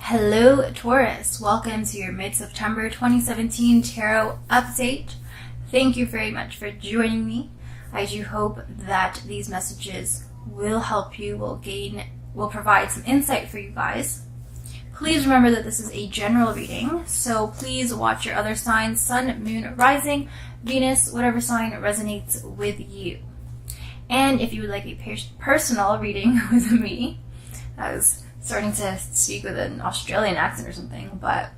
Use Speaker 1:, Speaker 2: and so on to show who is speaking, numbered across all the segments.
Speaker 1: Hello Taurus, welcome to your mid-September 2017 tarot update. Thank you very much for joining me. I do hope that these messages will help you, will provide some insight for you guys. Please remember that this is a general reading, so please watch your other signs, Sun, Moon, Rising, Venus, whatever sign resonates with you. And if you would like a personal reading with me, I was starting to speak with an Australian accent or something, but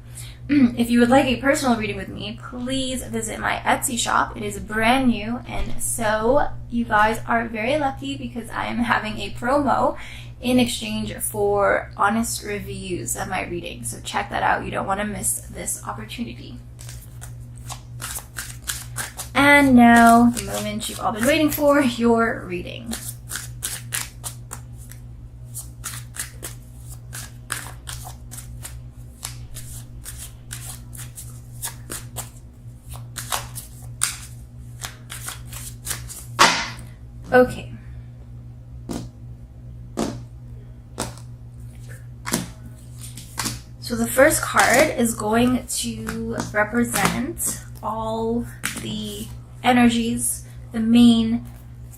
Speaker 1: if you would like a personal reading with me, please visit my Etsy shop. It is brand new, and so you guys are very lucky because I am having a promo in exchange for honest reviews of my reading. So check that out. You don't want to miss this opportunity. And now, the moment you've all been waiting for, your reading. Okay. So the first card is going to represent all the energies, the main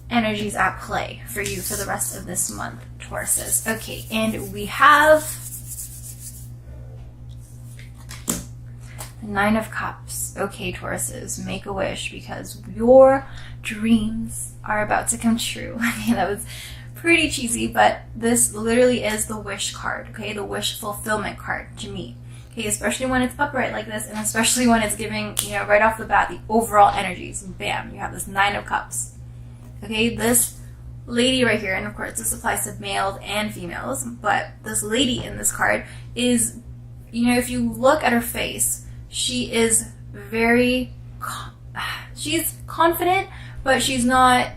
Speaker 1: energies at play for you for the rest of this month, Tauruses. Okay, and we have the Nine of Cups. Okay, Tauruses, make a wish because your dreams are about to come true. Okay, that was pretty cheesy, but this literally is the wish card, okay? The wish fulfillment card to me. Okay, especially when it's upright like this, and especially when it's giving, right off the bat, the overall energies. Bam, you have this Nine of Cups. Okay, this lady right here, and of course this applies to males and females, but this lady in this card is, if you look at her face, she is very, she's confident, but she's not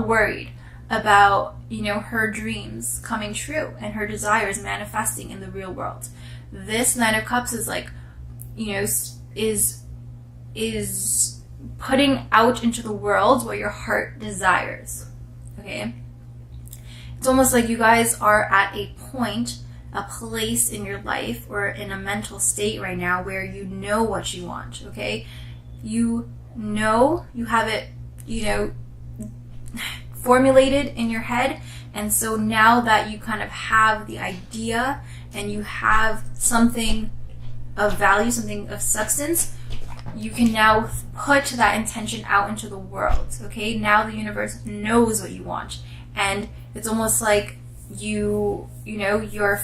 Speaker 1: worried about, her dreams coming true and her desires manifesting in the real world. This Nine of Cups is like, is putting out into the world what your heart desires, okay? It's almost like you guys are at a point, a place in your life or in a mental state right now where you know what you want, okay? You know, you have it, formulated in your head, and so now that you kind of have the idea and you have something of value, something of substance, you can now put that intention out into the world, okay? Now the universe knows what you want, and it's almost like you're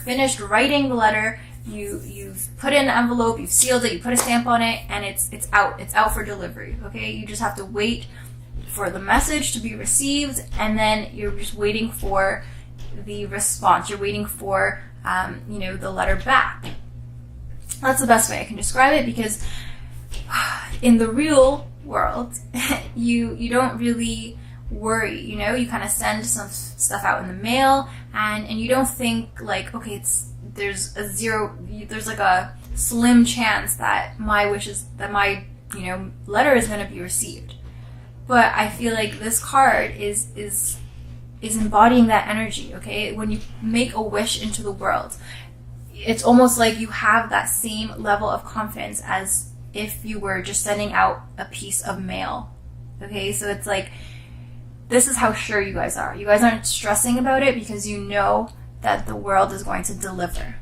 Speaker 1: finished writing the letter, you've put it in an envelope, you've sealed it, you put a stamp on it, and it's out for delivery, okay? You just have to wait for the message to be received, and then you're just waiting for the response. You're waiting for, the letter back. That's the best way I can describe it, because in the real world, you don't really worry, you kind of send some stuff out in the mail, and you don't think like, okay, there's like a slim chance that my letter is going to be received. But I feel like this card is embodying that energy, okay? When you make a wish into the world, it's almost like you have that same level of confidence as if you were just sending out a piece of mail, okay? So it's like, this is how sure you guys are. You guys aren't stressing about it because you know that the world is going to deliver,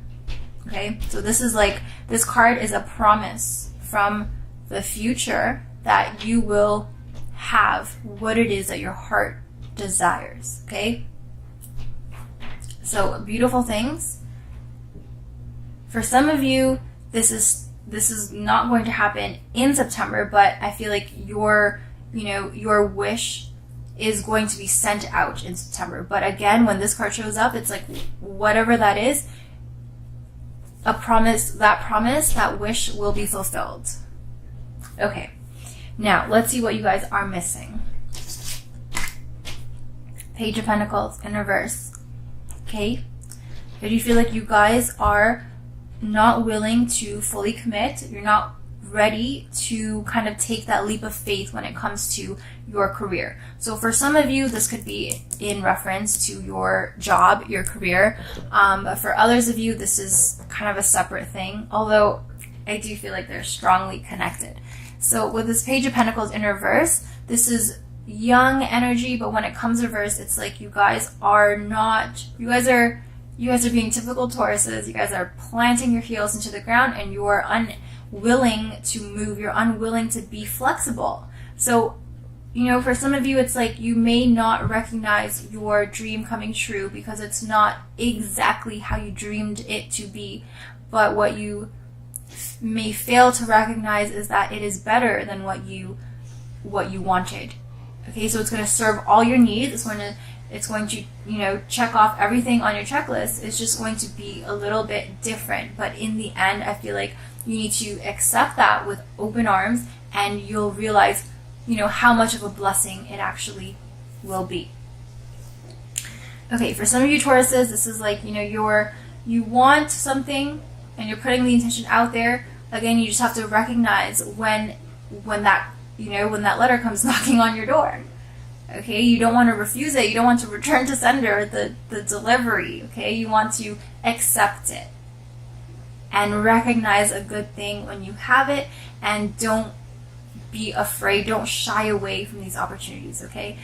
Speaker 1: okay? So this card is a promise from the future that you will have what it is that your heart desires, okay? So beautiful things. For some of you, this is not going to happen in September, but I feel like your wish is going to be sent out in September. But again, when this card shows up, it's like whatever that is, a promise, that wish will be fulfilled. Okay, now let's see what you guys are missing. Page of Pentacles in reverse. Okay, if you feel like you guys are not willing to fully commit, you're not ready to kind of take that leap of faith when it comes to your career. So for some of you, this could be in reference to your job, your career. But for others of you, this is kind of a separate thing, although I do feel like they're strongly connected. So with this Page of Pentacles in reverse, this is young energy, but when it comes reverse, it's like you guys are being typical Tauruses. You guys are planting your heels into the ground, and you are unwilling to move. You're unwilling to be flexible. So, for some of you, it's like you may not recognize your dream coming true because it's not exactly how you dreamed it to be. But what you may fail to recognize is that it is better than what you wanted. Okay, so it's going to serve all your needs. It's going to check off everything on your checklist. It's just going to be a little bit different. But in the end, I feel like you need to accept that with open arms, and you'll realize, how much of a blessing it actually will be. Okay, for some of you Tauruses, this is like, you want something and you're putting the intention out there. Again, you just have to recognize when that letter comes knocking on your door. Okay, you don't want to refuse it. You don't want to return to sender the delivery. Okay, you want to accept it and recognize a good thing when you have it, and don't be afraid. Don't shy away from these opportunities. Okay,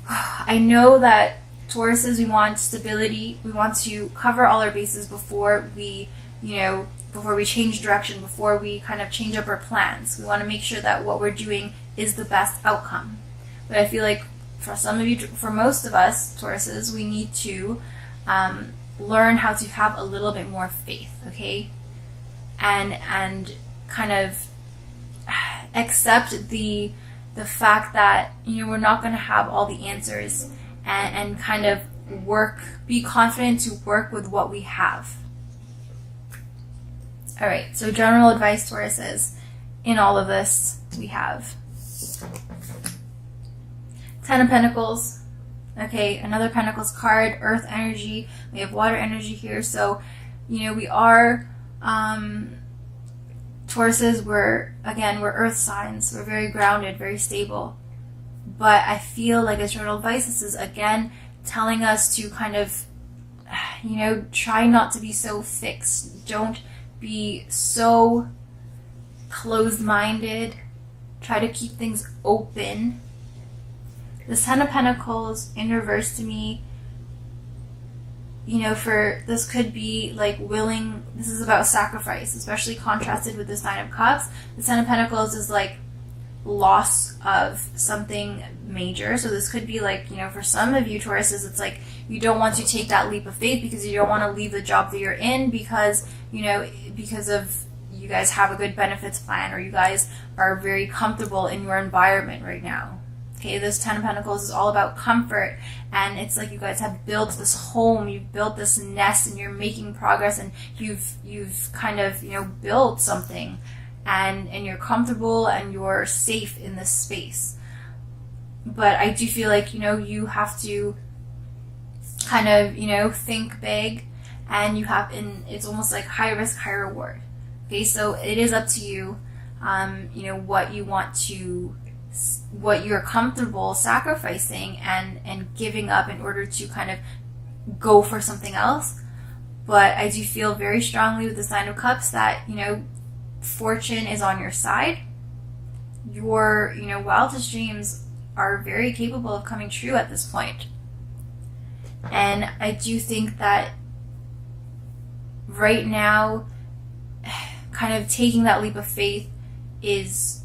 Speaker 1: I know that Tauruses, we want stability. We want to cover all our bases before we change direction, before we kind of change up our plans. We want to make sure that what we're doing is the best outcome. But I feel like for some of you, for most of us Tauruses, we need to learn how to have a little bit more faith, okay? And kind of accept the fact that, we're not going to have all the answers, and kind of be confident to work with what we have. All right, so general advice, Tauruses, in all of this, we have Ten of Pentacles. Okay, another Pentacles card, Earth energy. We have water energy here. So, we are Tauruses. We're Earth signs. We're very grounded, very stable. But I feel like as general advice, this is again telling us to kind of, try not to be so fixed. Don't be so closed-minded. Try to keep things open. The Ten of Pentacles in reverse to me, for this could be like this is about sacrifice, especially contrasted with this Nine of Cups. The Ten of Pentacles is like loss of something major. So this could be like, for some of you Tauruses, it's like you don't want to take that leap of faith because you don't want to leave the job that you're in because of you guys have a good benefits plan, or you guys are very comfortable in your environment right now. Okay, this Ten of Pentacles is all about comfort, and it's like you guys have built this home, you've built this nest, and you're making progress, and you've kind of built something, and you're comfortable and you're safe in this space. But I do feel like you have to kind of think big, and it's almost like high risk, high reward. Okay, so it is up to you, what you're comfortable sacrificing and giving up in order to kind of go for something else. But I do feel very strongly with the Nine of Cups that, fortune is on your side. Your, wildest dreams are very capable of coming true at this point. And I do think that right now, kind of taking that leap of faith is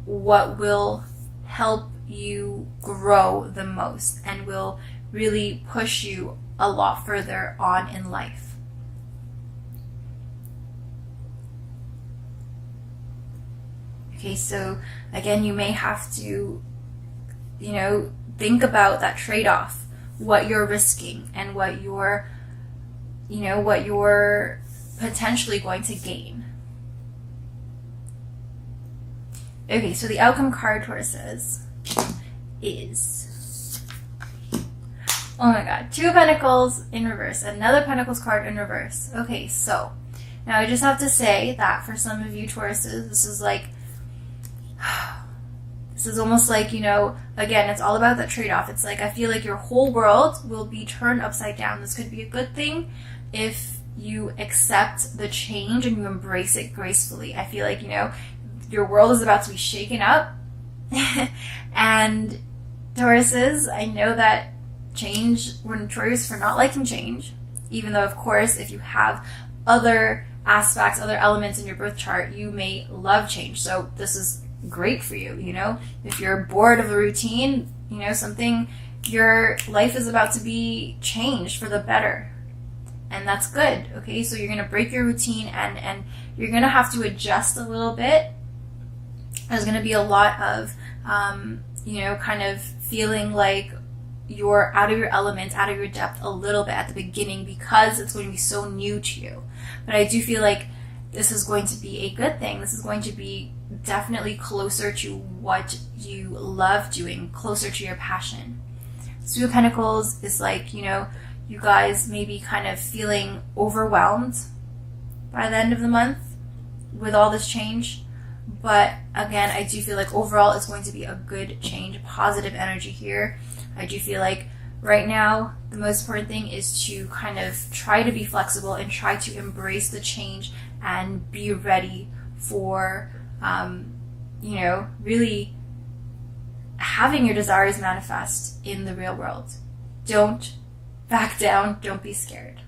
Speaker 1: what will help you grow the most and will really push you a lot further on in life. Okay, so again, you may have to, think about that trade-off, what you're risking and what you're potentially going to gain. Okay, so the outcome card, Tauruses, is, oh my god, 2 of Pentacles in reverse, another Pentacles card in reverse. Okay, so now I just have to say that for some of you Tauruses, this is like, this is almost like, again, it's all about that trade-off. It's like, I feel like your whole world will be turned upside down. This could be a good thing if you accept the change and you embrace it gracefully. I feel like, your world is about to be shaken up. And Tauruses, I know that change, we're notorious for not liking change, even though, of course, if you have other aspects, other elements in your birth chart, you may love change. So this is great for you, if you're bored of the routine, your life is about to be changed for the better, and that's good. Okay, so you're going to break your routine and you're going to have to adjust a little bit. There's going to be a lot of kind of feeling like you're out of your element, out of your depth a little bit at the beginning, because it's going to be so new to you. But I do feel like this is going to be a good thing. This is going to be definitely closer to what you love doing, closer to your passion. 2 of Pentacles is like, you guys may be kind of feeling overwhelmed by the end of the month with all this change. But again, I do feel like overall it's going to be a good change, positive energy here. I do feel like right now the most important thing is to kind of try to be flexible and try to embrace the change and be ready for really having your desires manifest in the real world. Don't back down. Don't be scared.